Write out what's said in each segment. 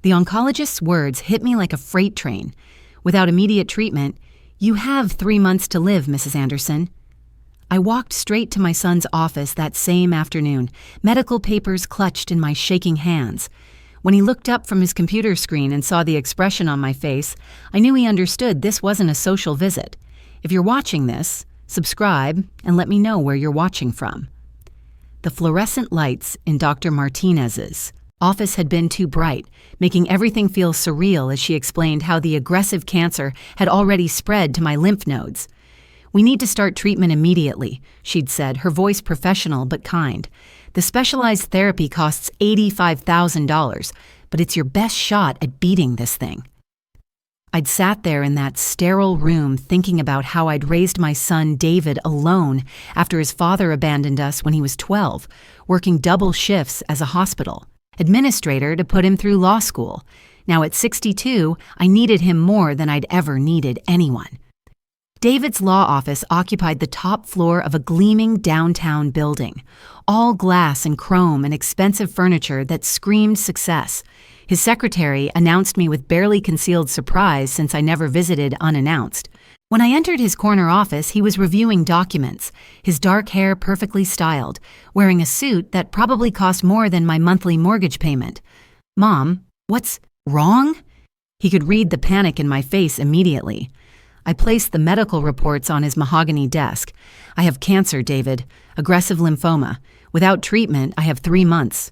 The oncologist's words hit me like a freight train. Without immediate treatment, "You have 3 months to live, Mrs. Anderson." I walked straight to my son's office that same afternoon, medical papers clutched in my shaking hands. When he looked up from his computer screen and saw the expression on my face, I knew he understood this wasn't a social visit. If you're watching this, subscribe and let me know where you're watching from. The fluorescent lights in Dr. Martinez's office had been too bright, making everything feel surreal as she explained how the aggressive cancer had already spread to my lymph nodes. "We need to start treatment immediately," she'd said, her voice professional but kind. "The specialized therapy costs $85,000, but it's your best shot at beating this thing." I'd sat there in that sterile room thinking about how I'd raised my son David alone after his father abandoned us when he was 12, working double shifts as a hospital administrator to put him through law school. Now at 62, I needed him more than I'd ever needed anyone. David's law office occupied the top floor of a gleaming downtown building, all glass and chrome and expensive furniture that screamed success. His secretary announced me with barely concealed surprise since I never visited unannounced. When I entered his corner office, he was reviewing documents, his dark hair perfectly styled, wearing a suit that probably cost more than my monthly mortgage payment. "Mom, what's wrong?" He could read the panic in my face immediately. I placed the medical reports on his mahogany desk. "I have cancer, David, aggressive lymphoma. Without treatment, I have 3 months.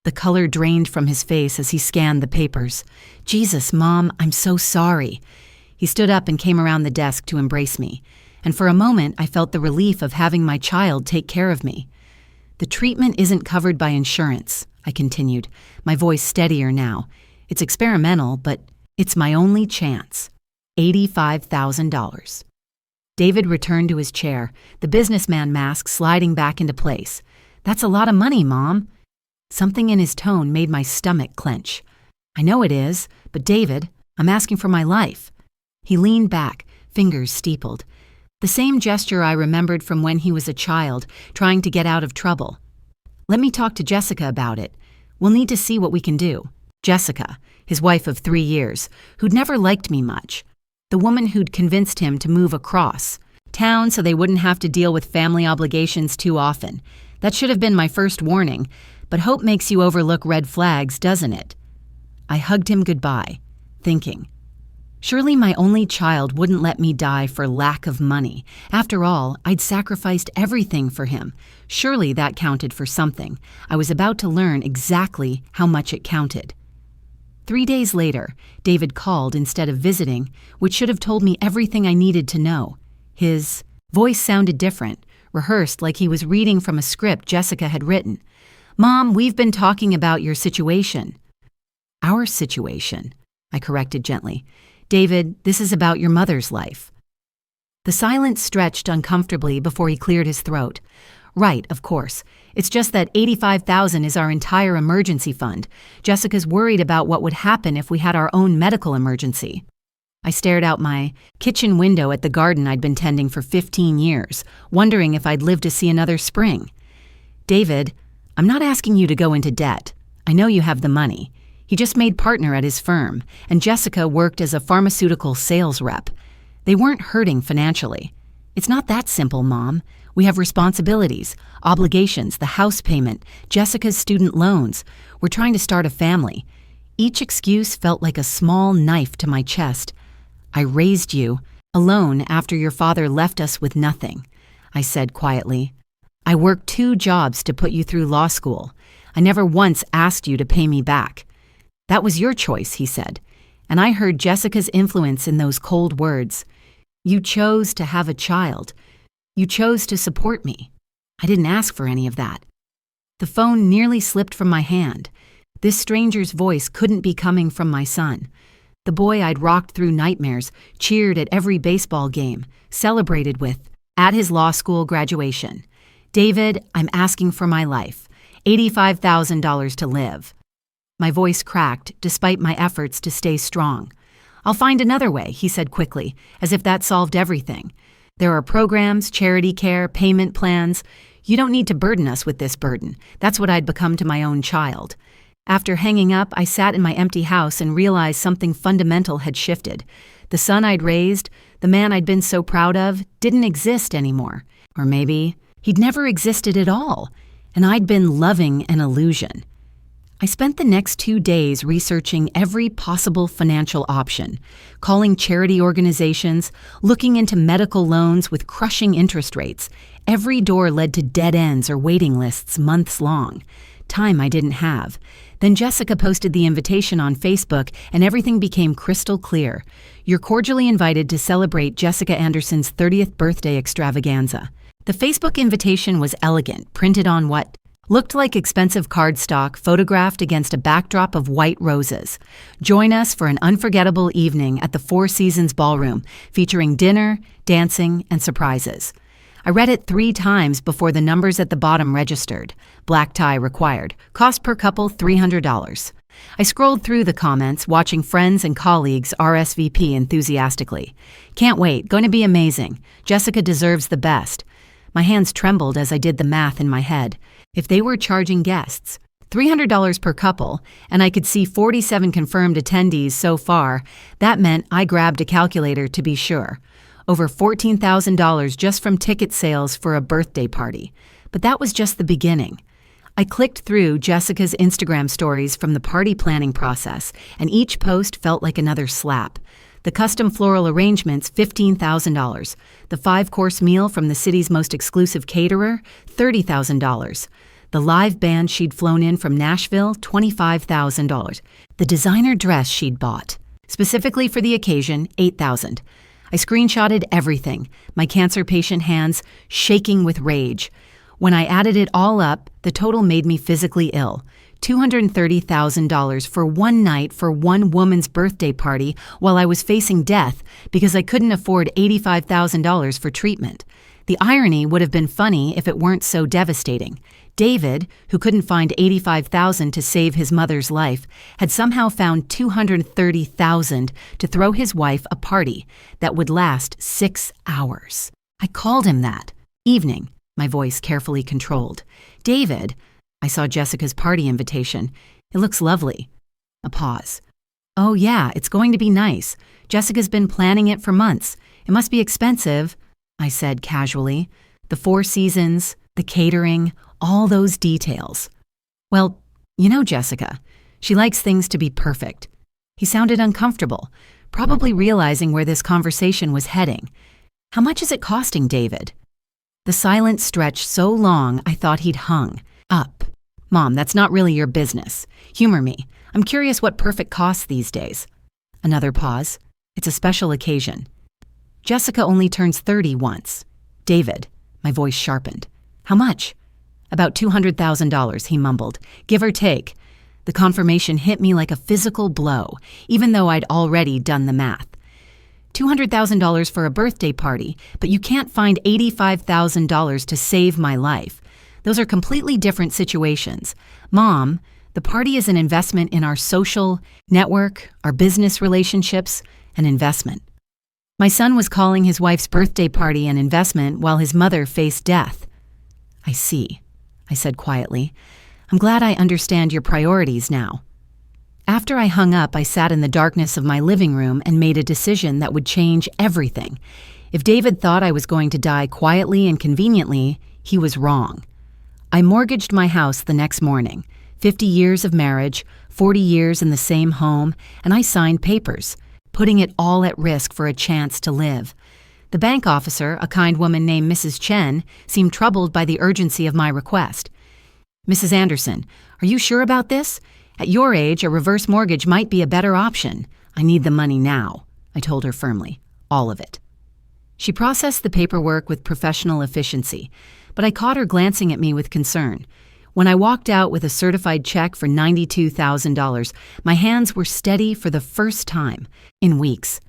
The color drained from his face as he scanned the papers. "Jesus, Mom, I'm so sorry." He stood up and came around the desk to embrace me, and for a moment I felt the relief of having my child take care of me. "The treatment isn't covered by insurance," I continued, my voice steadier now. "It's experimental, but it's my only chance. $85,000. David returned to his chair, the businessman mask sliding back into place. "That's a lot of money, Mom." Something in his tone made my stomach clench. "I know it is, but David, I'm asking for my life." He leaned back, fingers steepled. The same gesture I remembered from when he was a child, trying to get out of trouble. "Let me talk to Jessica about it. We'll need to see what we can do." Jessica, his wife of 3 years, who'd never liked me much. The woman who'd convinced him to move across town so they wouldn't have to deal with family obligations too often. That should have been my first warning, but hope makes you overlook red flags, doesn't it? I hugged him goodbye, thinking, surely my only child wouldn't let me die for lack of money. After all, I'd sacrificed everything for him. Surely that counted for something. I was about to learn exactly how much it counted. 3 days later, David called instead of visiting, which should have told me everything I needed to know. His voice sounded different, rehearsed like he was reading from a script Jessica had written. "Mom, we've been talking about your situation." "Our situation," I corrected gently. "David, this is about your mother's life." The silence stretched uncomfortably before he cleared his throat. "Right, of course. It's just that $85,000 is our entire emergency fund. Jessica's worried about what would happen if we had our own medical emergency." I stared out my kitchen window at the garden I'd been tending for 15 years, wondering if I'd live to see another spring. "David, I'm not asking you to go into debt. I know you have the money. He just made partner at his firm, and Jessica worked as a pharmaceutical sales rep. They weren't hurting financially. It's not that simple, Mom. We have responsibilities, obligations, the house payment, Jessica's student loans. We're trying to start a family." Each excuse felt like a small knife to my chest. "I raised you alone after your father left us with nothing," I said quietly. "I worked 2 jobs to put you through law school. I never once asked you to pay me back." "That was your choice," he said, and I heard Jessica's influence in those cold words. "You chose to have a child. You chose to support me. I didn't ask for any of that." The phone nearly slipped from my hand. This stranger's voice couldn't be coming from my son. The boy I'd rocked through nightmares, cheered at every baseball game, celebrated with, at his law school graduation. "David, I'm asking for my life. $85,000 to live." My voice cracked despite my efforts to stay strong. "I'll find another way," he said quickly, as if that solved everything. "There are programs, charity care, payment plans. You don't need to burden us with this burden. That's what I'd become to my own child." After hanging up, I sat in my empty house and realized something fundamental had shifted. The son I'd raised, the man I'd been so proud of, didn't exist anymore. Or maybe he'd never existed at all, and I'd been loving an illusion. I spent the next 2 days researching every possible financial option, calling charity organizations, looking into medical loans with crushing interest rates. Every door led to dead ends or waiting lists months long. Time I didn't have. Then Jessica posted the invitation on Facebook and everything became crystal clear. You're cordially invited to celebrate Jessica Anderson's 30th birthday extravaganza. The Facebook invitation was elegant, printed on what looked like expensive cardstock photographed against a backdrop of white roses. Join us for an unforgettable evening at the Four Seasons Ballroom, featuring dinner, dancing, and surprises. I read it 3 times before the numbers at the bottom registered. Black tie required. Cost per couple $300. I scrolled through the comments, watching friends and colleagues RSVP enthusiastically. Can't wait, going to be amazing. Jessica deserves the best. My hands trembled as I did the math in my head. If they were charging guests $300 per couple, and I could see 47 confirmed attendees so far, that meant I grabbed a calculator to be sure. Over $14,000 just from ticket sales for a birthday party. But that was just the beginning. I clicked through Jessica's Instagram stories from the party planning process, and each post felt like another slap. The custom floral arrangements, $15,000. The 5-course meal from the city's most exclusive caterer, $30,000. The live band she'd flown in from Nashville, $25,000. The designer dress she'd bought, specifically for the occasion, $8,000. I screenshotted everything, my cancer patient hands shaking with rage. When I added it all up, the total made me physically ill. $230,000 for one night for one woman's birthday party while I was facing death because I couldn't afford $85,000 for treatment. The irony would have been funny if it weren't so devastating. David, who couldn't find $85,000 to save his mother's life, had somehow found $230,000 to throw his wife a party that would last 6 hours. I called him that. Evening, my voice carefully controlled. David, I saw Jessica's party invitation. It looks lovely. A pause. Oh yeah, it's going to be nice. Jessica's been planning it for months. It must be expensive, I said casually. The 4 seasons, the catering, all those details. Well, you know Jessica. She likes things to be perfect. He sounded uncomfortable, probably realizing where this conversation was heading. How much is it costing, David? The silence stretched so long I thought he'd hung up. Mom, that's not really your business. Humor me. I'm curious what perfect costs these days. Another pause. It's a special occasion. Jessica only turns 30 once. David, my voice sharpened. How much? About $200,000, he mumbled. Give or take. The confirmation hit me like a physical blow, even though I'd already done the math. $200,000 for a birthday party, but you can't find $85,000 to save my life. Those are completely different situations. Mom, the party is an investment in our social network, our business relationships, an investment. My son was calling his wife's birthday party an investment while his mother faced death. I see, I said quietly. I'm glad I understand your priorities now. After I hung up, I sat in the darkness of my living room and made a decision that would change everything. If David thought I was going to die quietly and conveniently, he was wrong. I mortgaged my house the next morning, 50 years of marriage, 40 years in the same home, and I signed papers, putting it all at risk for a chance to live. The bank officer, a kind woman named Mrs. Chen, seemed troubled by the urgency of my request. Mrs. Anderson, are you sure about this? At your age, a reverse mortgage might be a better option. I need the money now, I told her firmly. All of it. She processed the paperwork with professional efficiency, but I caught her glancing at me with concern. When I walked out with a certified check for $92,000, my hands were steady for the first time in weeks.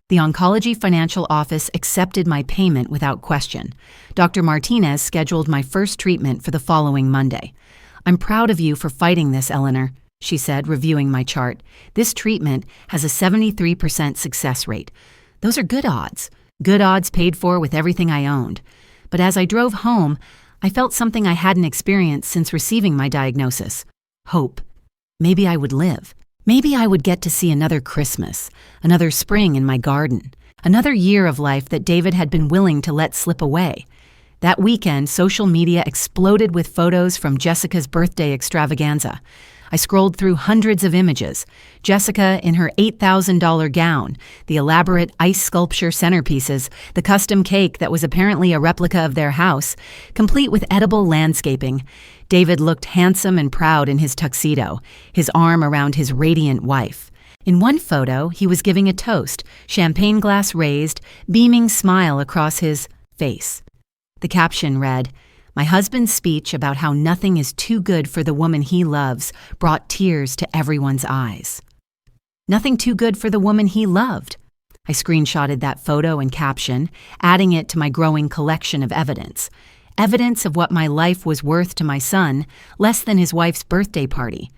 The Oncology Financial Office accepted my payment without question. Dr. Martinez scheduled my first treatment for the following Monday. I'm proud of you for fighting this, Eleanor, she said, reviewing my chart. This treatment has a 73% success rate. Those are good odds. Good odds paid for with everything I owned. But as I drove home, I felt something I hadn't experienced since receiving my diagnosis. Hope. Maybe I would live. Maybe I would get to see another Christmas, another spring in my garden, another year of life that David had been willing to let slip away. That weekend, social media exploded with photos from Jessica's birthday extravaganza. I scrolled through hundreds of images. Jessica in her $8,000 gown, the elaborate ice sculpture centerpieces, the custom cake that was apparently a replica of their house, complete with edible landscaping. David looked handsome and proud in his tuxedo, his arm around his radiant wife. In one photo, he was giving a toast, champagne glass raised, beaming smile across his face. The caption read, "My husband's speech about how nothing is too good for the woman he loves brought tears to everyone's eyes." Nothing too good for the woman he loved. I screenshotted that photo and caption, adding it to my growing collection of evidence. Evidence of what my life was worth to my son, less than his wife's birthday party.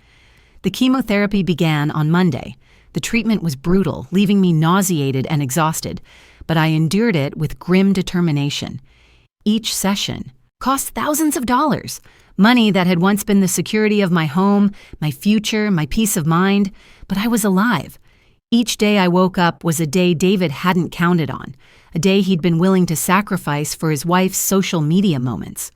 The chemotherapy began on Monday. The treatment was brutal, leaving me nauseated and exhausted, but I endured it with grim determination. Each session cost thousands of dollars, money that had once been the security of my home, my future, my peace of mind, but I was alive. Each day I woke up was a day David hadn't counted on, a day he'd been willing to sacrifice for his wife's social media moments.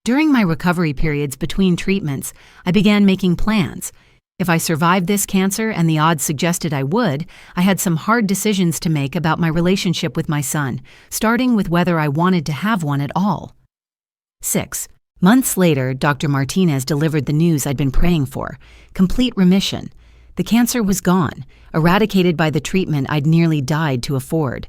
During my recovery periods between treatments, I began making plans. If I survived this cancer, and the odds suggested I would, I had some hard decisions to make about my relationship with my son, starting with whether I wanted to have one at all. 6 months later, Dr. Martinez delivered the news I'd been praying for: complete remission. The cancer was gone, eradicated by the treatment I'd nearly died to afford.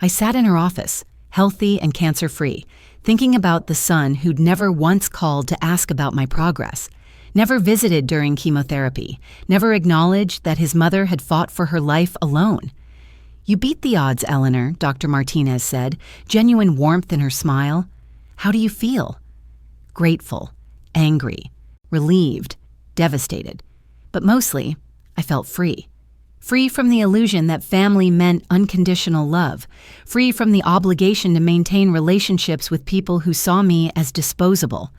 I sat in her office, healthy and cancer-free, thinking about the son who'd never once called to ask about my progress, never visited during chemotherapy, never acknowledged that his mother had fought for her life alone. "You beat the odds, Eleanor," Dr. Martinez said, genuine warmth in her smile. "How do you feel?" Grateful, angry, relieved, devastated. But mostly, I felt free. Free from the illusion that family meant unconditional love. Free from the obligation to maintain relationships with people who saw me as disposable.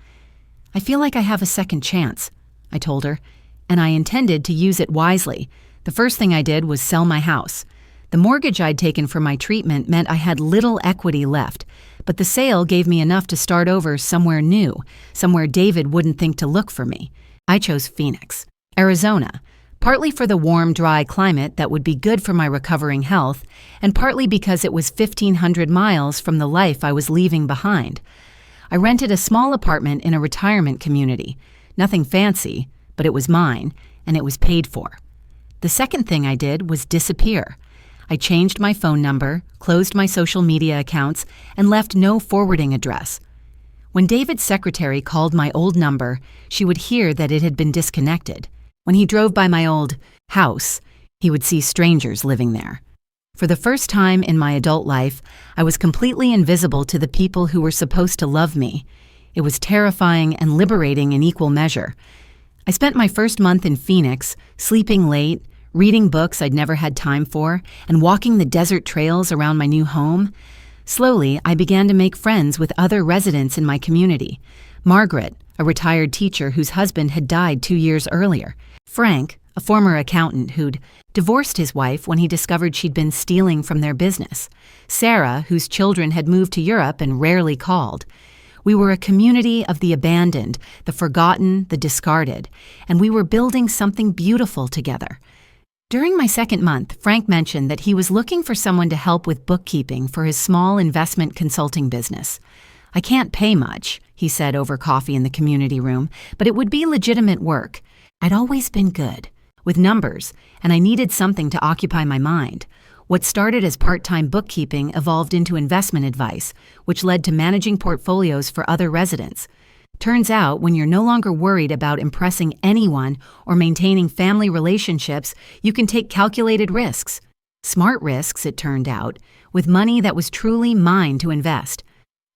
"I feel like I have a second chance," I told her, and I intended to use it wisely. The first thing I did was sell my house. The mortgage I'd taken for my treatment meant I had little equity left, but the sale gave me enough to start over somewhere new, somewhere David wouldn't think to look for me. I chose Phoenix, Arizona, partly for the warm, dry climate that would be good for my recovering health, and partly because it was 1,500 miles from the life I was leaving behind. I rented a small apartment in a retirement community. Nothing fancy, but it was mine, and it was paid for. The second thing I did was disappear. I changed my phone number, closed my social media accounts, and left no forwarding address. When David's secretary called my old number, she would hear that it had been disconnected. When he drove by my old house, he would see strangers living there. For the first time in my adult life, I was completely invisible to the people who were supposed to love me. It was terrifying and liberating in equal measure. I spent my first month in Phoenix, sleeping late, reading books I'd never had time for, and walking the desert trails around my new home. Slowly, I began to make friends with other residents in my community. Margaret, a retired teacher whose husband had died 2 years earlier. Frank, a former accountant who'd divorced his wife when he discovered she'd been stealing from their business. Sarah, whose children had moved to Europe and rarely called. We were a community of the abandoned, the forgotten, the discarded, and we were building something beautiful together. During my second month, Frank mentioned that he was looking for someone to help with bookkeeping for his small investment consulting business. "I can't pay much," he said over coffee in the community room, "but it would be legitimate work. I'd always been good with numbers, and I needed something to occupy my mind. What started as part-time bookkeeping evolved into investment advice, which led to managing portfolios for other residents. Turns out, when you're no longer worried about impressing anyone or maintaining family relationships, you can take calculated risks. Smart risks, it turned out, with money that was truly mine to invest.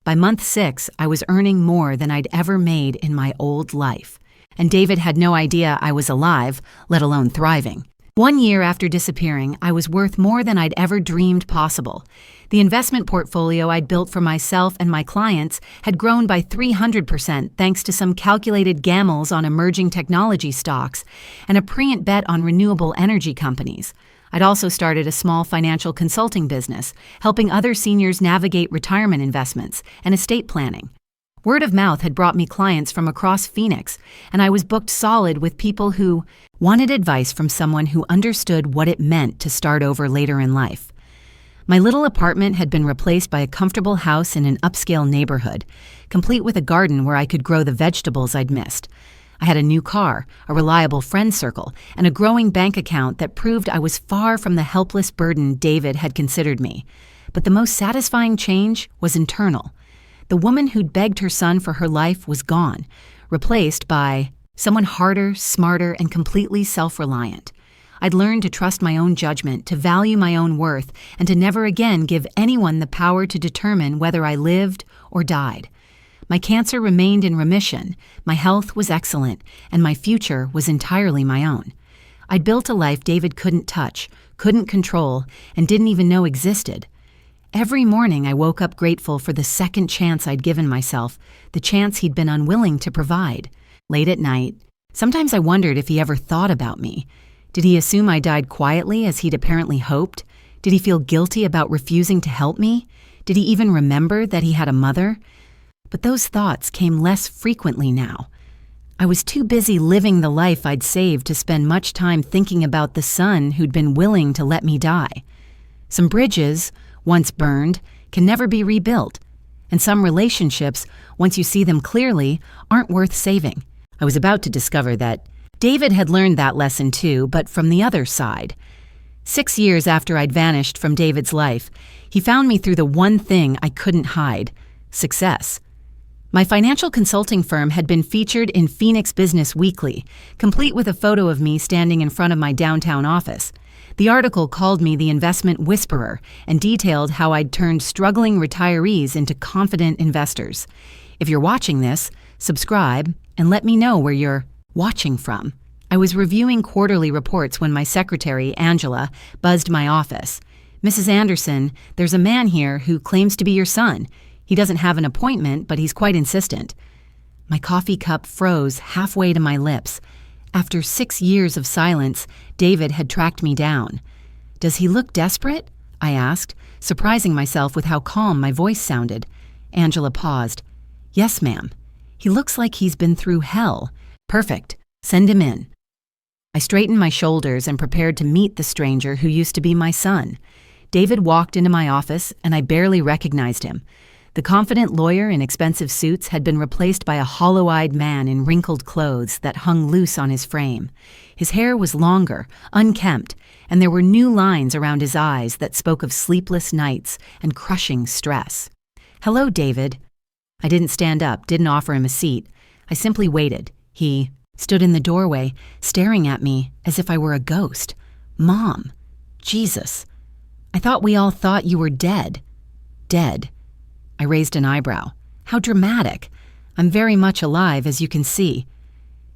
By month 6, I was earning more than I'd ever made in my old life. And David had no idea I was alive, let alone thriving. 1 year after disappearing, I was worth more than I'd ever dreamed possible. The investment portfolio I'd built for myself and my clients had grown by 300% thanks to some calculated gambles on emerging technology stocks and a prescient bet on renewable energy companies. I'd also started a small financial consulting business, helping other seniors navigate retirement investments and estate planning. Word of mouth had brought me clients from across Phoenix, and I was booked solid with people who wanted advice from someone who understood what it meant to start over later in life. My little apartment had been replaced by a comfortable house in an upscale neighborhood, complete with a garden where I could grow the vegetables I'd missed. I had a new car, a reliable friend circle, and a growing bank account that proved I was far from the helpless burden David had considered me. But the most satisfying change was internal. The woman who'd begged her son for her life was gone, replaced by someone harder, smarter, and completely self-reliant. I'd learned to trust my own judgment, to value my own worth, and to never again give anyone the power to determine whether I lived or died. My cancer remained in remission, my health was excellent, and my future was entirely my own. I'd built a life David couldn't touch, couldn't control, and didn't even know existed. Every morning I woke up grateful for the second chance I'd given myself, the chance he'd been unwilling to provide. Late at night, sometimes I wondered if he ever thought about me. Did he assume I died quietly as he'd apparently hoped? Did he feel guilty about refusing to help me? Did he even remember that he had a mother? But those thoughts came less frequently now. I was too busy living the life I'd saved to spend much time thinking about the son who'd been willing to let me die. Some bridges, once burned, can never be rebuilt, and some relationships, once you see them clearly, aren't worth saving. I was about to discover that David had learned that lesson too, but from the other side. 6 years after I'd vanished from David's life, he found me through the one thing I couldn't hide: success. My financial consulting firm had been featured in Phoenix Business Weekly, complete with a photo of me standing in front of my downtown office. The article called me the investment whisperer and detailed how I'd turned struggling retirees into confident investors. If you're watching this, subscribe and let me know where you're watching from. I was reviewing quarterly reports when my secretary, Angela, buzzed my office. "Mrs. Anderson, there's a man here who claims to be your son. He doesn't have an appointment, but he's quite insistent." My coffee cup froze halfway to my lips. After 6 years of silence, David had tracked me down. "Does he look desperate?" I asked, surprising myself with how calm my voice sounded. Angela paused. "Yes, ma'am. He looks like he's been through hell." "Perfect. Send him in." I straightened my shoulders and prepared to meet the stranger who used to be my son. David walked into my office, and I barely recognized him. The confident lawyer in expensive suits had been replaced by a hollow-eyed man in wrinkled clothes that hung loose on his frame. His hair was longer, unkempt, and there were new lines around his eyes that spoke of sleepless nights and crushing stress. "Hello, David." I didn't stand up, didn't offer him a seat. I simply waited. He stood in the doorway, staring at me as if I were a ghost. "Mom. Jesus. I thought we all thought you were dead." "Dead?" I raised an eyebrow. "How dramatic. I'm very much alive, as you can see."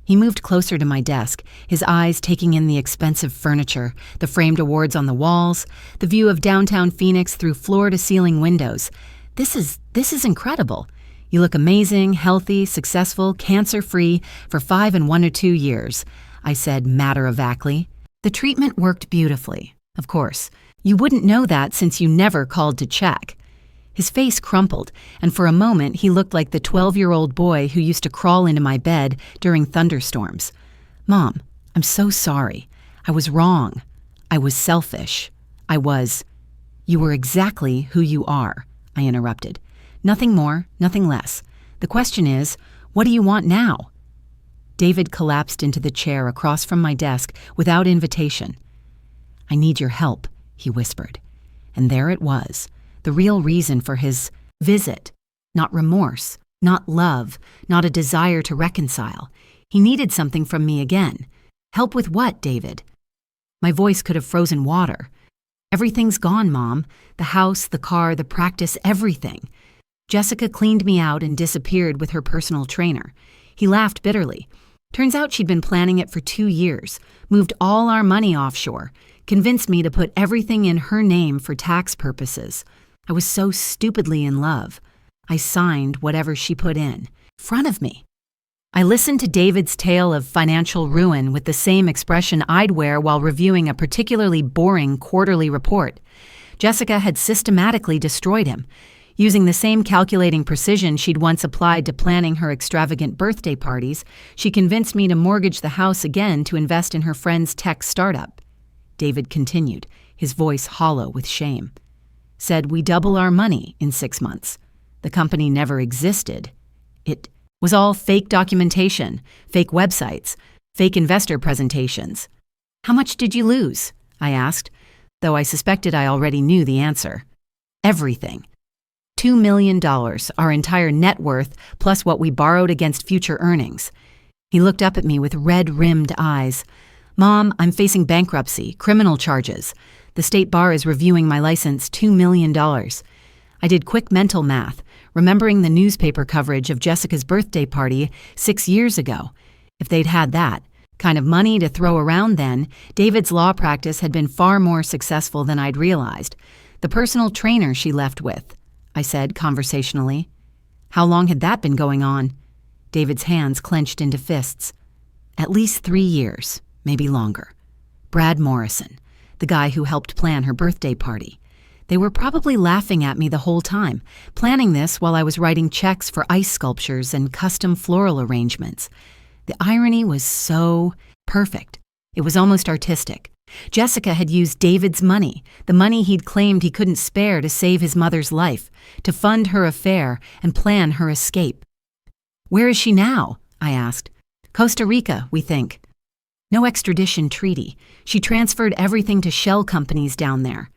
He moved closer to my desk, his eyes taking in the expensive furniture, the framed awards on the walls, the view of downtown Phoenix through floor-to-ceiling windows. This is incredible. You look amazing, healthy, successful, cancer-free for 5 and 1 or 2 years, I said matter-of-factly. The treatment worked beautifully. Of course, you wouldn't know that since you never called to check. His face crumpled, and for a moment he looked like the 12-year-old boy who used to crawl into my bed during thunderstorms. "Mom, I'm so sorry. I was wrong. I was selfish. You were exactly who you are," I interrupted. "Nothing more, nothing less. The question is, what do you want now?" David collapsed into the chair across from my desk without invitation. "I need your help," he whispered. And there it was. The real reason for his visit. Not remorse, not love, not a desire to reconcile. He needed something from me again. "Help with what, David?" My voice could have frozen water. "Everything's gone, Mom. The house, the car, the practice, everything." Jessica cleaned me out and disappeared with her personal trainer. He laughed bitterly. Turns out she'd been planning it for 2 years, moved all our money offshore, convinced me to put everything in her name for tax purposes. I was so stupidly in love. I signed whatever she put in front of me. I listened to David's tale of financial ruin with the same expression I'd wear while reviewing a particularly boring quarterly report. Jessica had systematically destroyed him. Using the same calculating precision she'd once applied to planning her extravagant birthday parties, she convinced me to mortgage the house again to invest in her friend's tech startup. David continued, his voice hollow with shame. Said we double our money in 6 months. The company never existed. It was all fake documentation, fake websites, fake investor presentations. How much did you lose? I asked, though I suspected I already knew the answer. Everything. $2 million, our entire net worth, plus what we borrowed against future earnings. He looked up at me with red-rimmed eyes. Mom, I'm facing bankruptcy, criminal charges. The state bar is reviewing my license, $2 million. I did quick mental math, remembering the newspaper coverage of Jessica's birthday party 6 years ago. If they'd had that kind of money to throw around then, David's law practice had been far more successful than I'd realized. The personal trainer she left with, I said conversationally. How long had that been going on? David's hands clenched into fists. At least 3 years, maybe longer. Brad Morrison, the guy who helped plan her birthday party. They were probably laughing at me the whole time, planning this while I was writing checks for ice sculptures and custom floral arrangements. The irony was so perfect. It was almost artistic. Jessica had used David's money, the money he'd claimed he couldn't spare to save his mother's life, to fund her affair and plan her escape. Where is she now? I asked. Costa Rica, we think. No extradition treaty. She transferred everything to shell companies down there.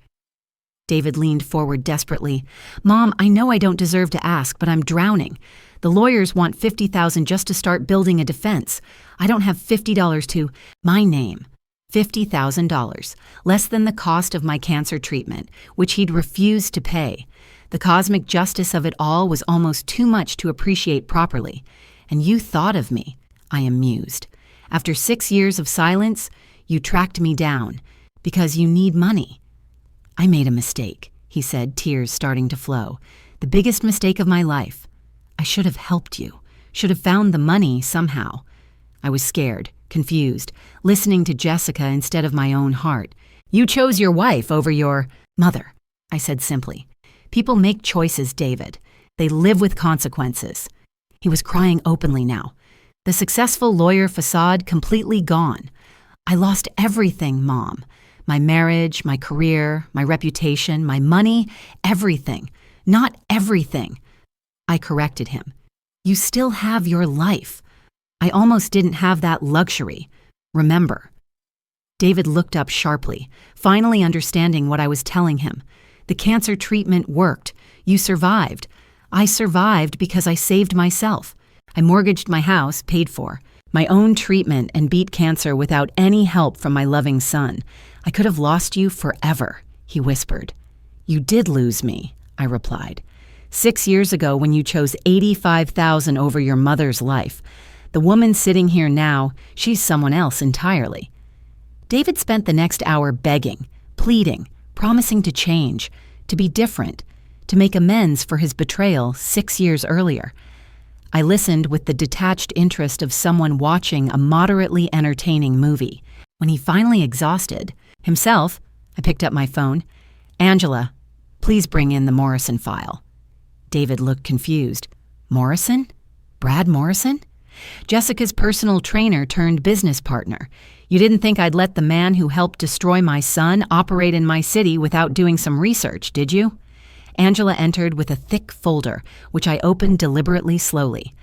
David leaned forward desperately. Mom, I know I don't deserve to ask, but I'm drowning. The lawyers want $50,000 just to start building a defense. I don't have $50 to my name. $50,000, less than the cost of my cancer treatment, which he'd refused to pay. The cosmic justice of it all was almost too much to appreciate properly. And you thought of me, I amused. After 6 years of silence, you tracked me down, because you need money. I made a mistake, he said, tears starting to flow. The biggest mistake of my life. I should have helped you, should have found the money somehow. I was scared, confused, listening to Jessica instead of my own heart. You chose your wife over your mother, I said simply. People make choices, David. They live with consequences. He was crying openly now. The successful lawyer facade completely gone. I lost everything, Mom. My marriage, my career, my reputation, my money, everything. Not everything. I corrected him. You still have your life. I almost didn't have that luxury. Remember. David looked up sharply, finally understanding what I was telling him. The cancer treatment worked. You survived. I survived because I saved myself. I mortgaged my house, paid for, my own treatment, and beat cancer without any help from my loving son. I could have lost you forever, he whispered. You did lose me, I replied. 6 years ago when you chose $85,000 over your mother's life. The woman sitting here now, she's someone else entirely. David spent the next hour begging, pleading, promising to change, to be different, to make amends for his betrayal 6 years earlier. I listened with the detached interest of someone watching a moderately entertaining movie. When he finally exhausted himself, I picked up my phone. Angela, please bring in the Morrison file. David looked confused. Morrison? Brad Morrison? Jessica's personal trainer turned business partner. You didn't think I'd let the man who helped destroy my son operate in my city without doing some research, did you? Angela entered with a thick folder, which I opened deliberately slowly.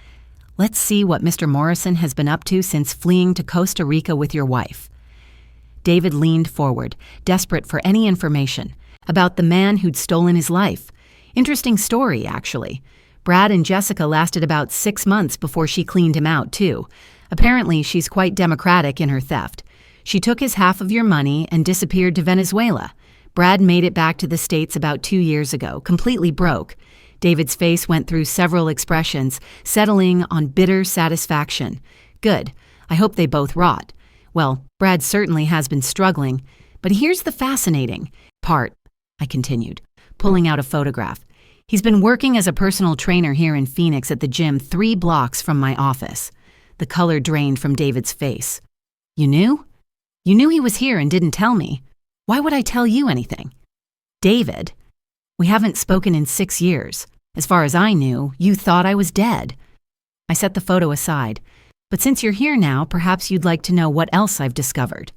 Let's see what Mr. Morrison has been up to since fleeing to Costa Rica with your wife. David leaned forward, desperate for any information about the man who'd stolen his life. Interesting story, actually. Brad and Jessica lasted about 6 months before she cleaned him out, too. Apparently, she's quite democratic in her theft. She took his half of your money and disappeared to Venezuela. Brad made it back to the States about 2 years ago, completely broke. David's face went through several expressions, settling on bitter satisfaction. Good. I hope they both rot. Well, Brad certainly has been struggling, but here's the fascinating part, I continued, pulling out a photograph. He's been working as a personal trainer here in Phoenix at the gym 3 blocks from my office. The color drained from David's face. You knew? You knew he was here and didn't tell me. Why would I tell you anything? David, we haven't spoken in 6 years. As far as I knew, you thought I was dead. I set the photo aside. But since you're here now, perhaps you'd like to know what else I've discovered.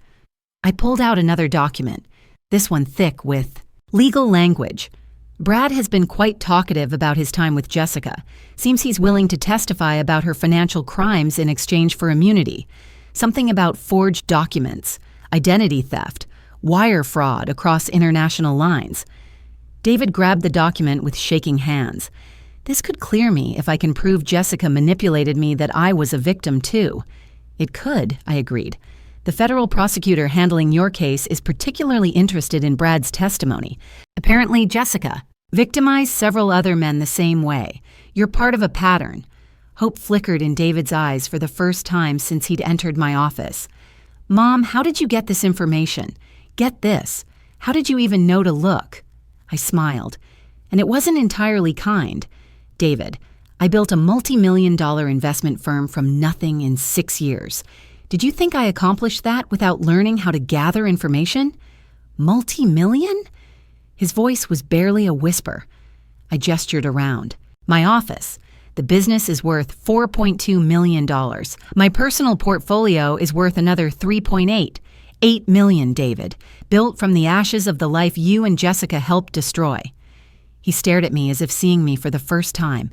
I pulled out another document, this one thick with legal language. Brad has been quite talkative about his time with Jessica. Seems he's willing to testify about her financial crimes in exchange for immunity. Something about forged documents, identity theft, wire fraud across international lines. David grabbed the document with shaking hands. This could clear me if I can prove Jessica manipulated me, that I was a victim too. It could, I agreed. The federal prosecutor handling your case is particularly interested in Brad's testimony. Apparently, Jessica victimized several other men the same way. You're part of a pattern. Hope flickered in David's eyes for the first time since he'd entered my office. Mom, how did you get this information? Get this. How did you even know to look? I smiled, and it wasn't entirely kind. David, I built a multi-million-dollar investment firm from nothing in 6 years. Did you think I accomplished that without learning how to gather information? Multi-million? His voice was barely a whisper. I gestured around. My office. The business is worth $4.2 million. My personal portfolio is worth another $3.8. $8 million, David, built from the ashes of the life you and Jessica helped destroy. He stared at me as if seeing me for the first time.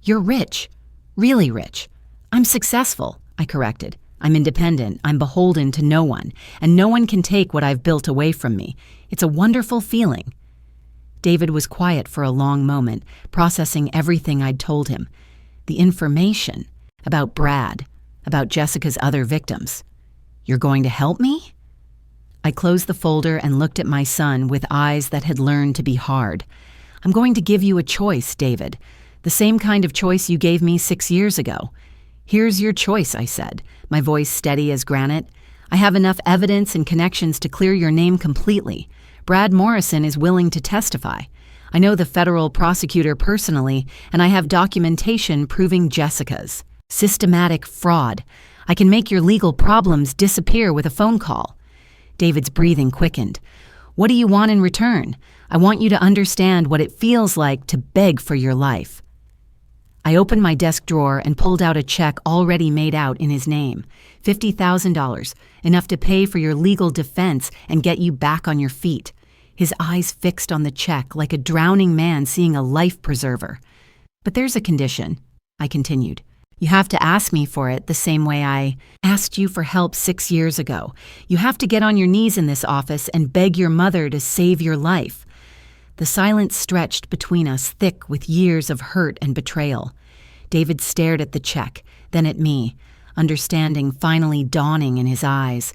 You're rich. Really rich. I'm successful, I corrected. I'm independent, I'm beholden to no one, and no one can take what I've built away from me. It's a wonderful feeling. David was quiet for a long moment, processing everything I'd told him. The information about Brad, about Jessica's other victims. You're going to help me? I closed the folder and looked at my son with eyes that had learned to be hard. I'm going to give you a choice, David. The same kind of choice you gave me 6 years ago. Here's your choice, I said, my voice steady as granite. I have enough evidence and connections to clear your name completely. Brad Morrison is willing to testify. I know the federal prosecutor personally, and I have documentation proving Jessica's systematic fraud. I can make your legal problems disappear with a phone call. David's breathing quickened. What do you want in return? I want you to understand what it feels like to beg for your life. I opened my desk drawer and pulled out a check already made out in his name. $50,000, enough to pay for your legal defense and get you back on your feet. His eyes fixed on the check like a drowning man seeing a life preserver. But there's a condition, I continued. You have to ask me for it the same way I asked you for help 6 years ago. You have to get on your knees in this office and beg your mother to save your life. The silence stretched between us, thick with years of hurt and betrayal. David stared at the check, then at me, understanding finally dawning in his eyes.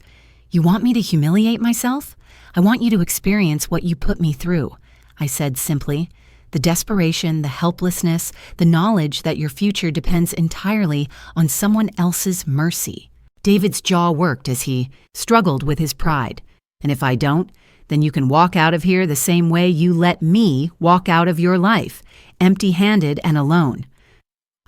You want me to humiliate myself? I want you to experience what you put me through, I said simply. The desperation, the helplessness, the knowledge that your future depends entirely on someone else's mercy. David's jaw worked as he struggled with his pride. And if I don't, then you can walk out of here the same way you let me walk out of your life, empty-handed and alone.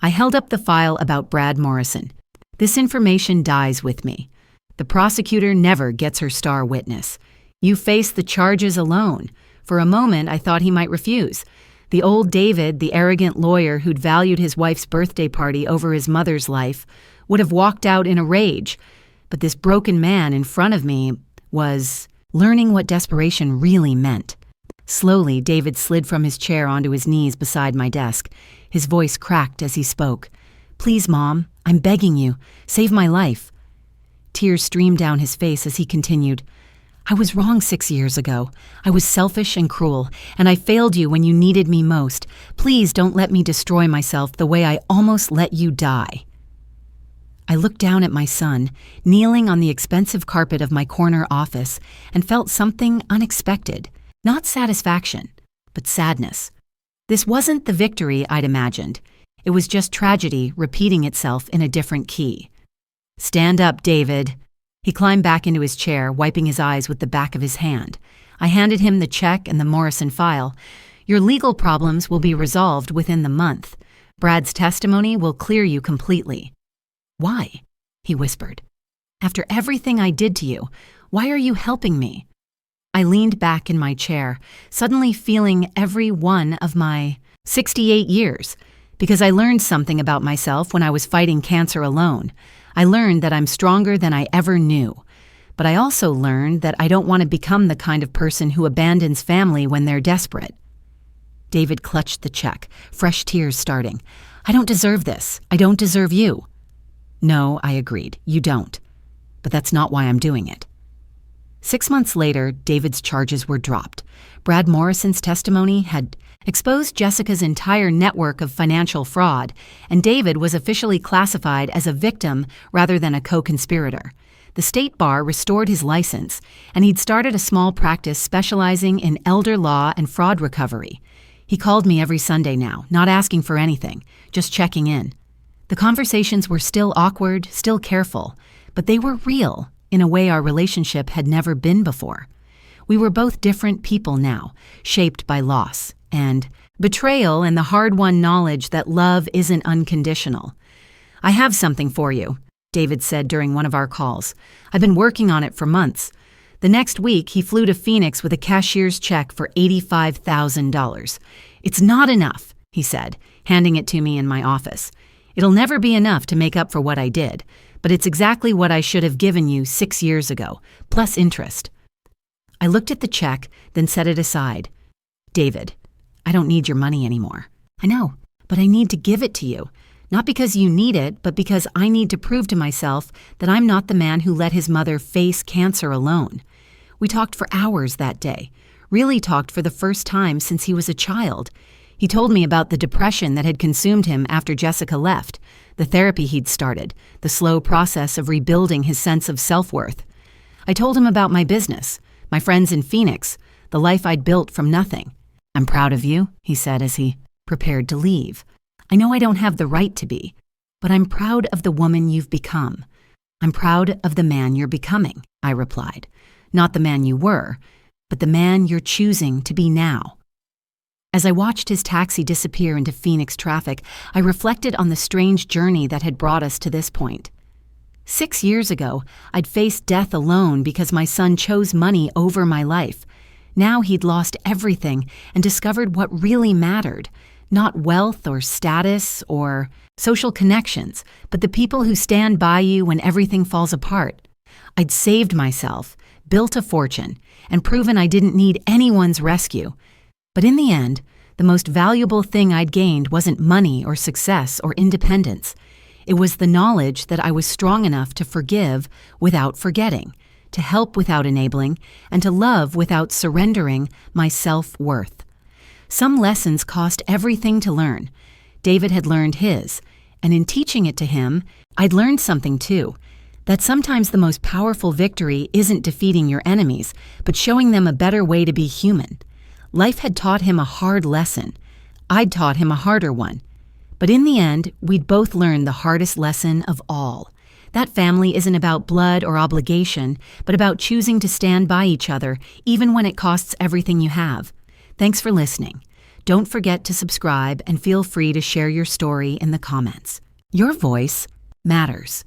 I held up the file about Brad Morrison. This information dies with me. The prosecutor never gets her star witness. You face the charges alone. For a moment, I thought he might refuse. The old David, the arrogant lawyer who'd valued his wife's birthday party over his mother's life, would have walked out in a rage. But this broken man in front of me was learning what desperation really meant. Slowly, David slid from his chair onto his knees beside my desk. His voice cracked as he spoke. Please, Mom, I'm begging you, save my life. Tears streamed down his face as he continued. I was wrong 6 years ago. I was selfish and cruel, and I failed you when you needed me most. Please don't let me destroy myself the way I almost let you die. I looked down at my son, kneeling on the expensive carpet of my corner office, and felt something unexpected. Not satisfaction, but sadness. This wasn't the victory I'd imagined. It was just tragedy repeating itself in a different key. Stand up, David. He climbed back into his chair, wiping his eyes with the back of his hand. I handed him the check and the Morrison file. Your legal problems will be resolved within the month. Brad's testimony will clear you completely. Why? He whispered. After everything I did to you, why are you helping me? I leaned back in my chair, suddenly feeling every one of my 68 years, because I learned something about myself when I was fighting cancer alone. I learned that I'm stronger than I ever knew. But I also learned that I don't want to become the kind of person who abandons family when they're desperate. David clutched the check, fresh tears starting. I don't deserve this. I don't deserve you. No, I agreed. You don't. But that's not why I'm doing it. 6 months later, David's charges were dropped. Brad Morrison's testimony had exposed Jessica's entire network of financial fraud, and David was officially classified as a victim rather than a co-conspirator. The state bar restored his license, and he'd started a small practice specializing in elder law and fraud recovery. He called me every Sunday now, not asking for anything, just checking in. The conversations were still awkward, still careful, but they were real in a way our relationship had never been before. We were both different people now, shaped by loss and betrayal and the hard-won knowledge that love isn't unconditional. I have something for you, David said during one of our calls. I've been working on it for months. The next week, he flew to Phoenix with a cashier's check for $85,000. It's not enough, he said, handing it to me in my office. It'll never be enough to make up for what I did, but it's exactly what I should have given you 6 years ago, plus interest. I looked at the check, then set it aside. David, I don't need your money anymore. I know, but I need to give it to you. Not because you need it, but because I need to prove to myself that I'm not the man who let his mother face cancer alone. We talked for hours that day, really talked for the first time since he was a child. He told me about the depression that had consumed him after Jessica left, the therapy he'd started, the slow process of rebuilding his sense of self-worth. I told him about my business, my friends in Phoenix, the life I'd built from nothing. I'm proud of you, he said as he prepared to leave. I know I don't have the right to be, but I'm proud of the woman you've become. I'm proud of the man you're becoming, I replied. Not the man you were, but the man you're choosing to be now. As I watched his taxi disappear into Phoenix traffic, I reflected on the strange journey that had brought us to this point. 6 years ago, I'd faced death alone because my son chose money over my life. Now he'd lost everything and discovered what really mattered. Not wealth or status or social connections, but the people who stand by you when everything falls apart. I'd saved myself, built a fortune, and proven I didn't need anyone's rescue. But in the end, the most valuable thing I'd gained wasn't money or success or independence. It was the knowledge that I was strong enough to forgive without forgetting, to help without enabling, and to love without surrendering my self-worth. Some lessons cost everything to learn. David had learned his, and in teaching it to him, I'd learned something too, that sometimes the most powerful victory isn't defeating your enemies, but showing them a better way to be human. Life had taught him a hard lesson. I'd taught him a harder one. But in the end, we'd both learned the hardest lesson of all. That family isn't about blood or obligation, but about choosing to stand by each other, even when it costs everything you have. Thanks for listening. Don't forget to subscribe and feel free to share your story in the comments. Your voice matters.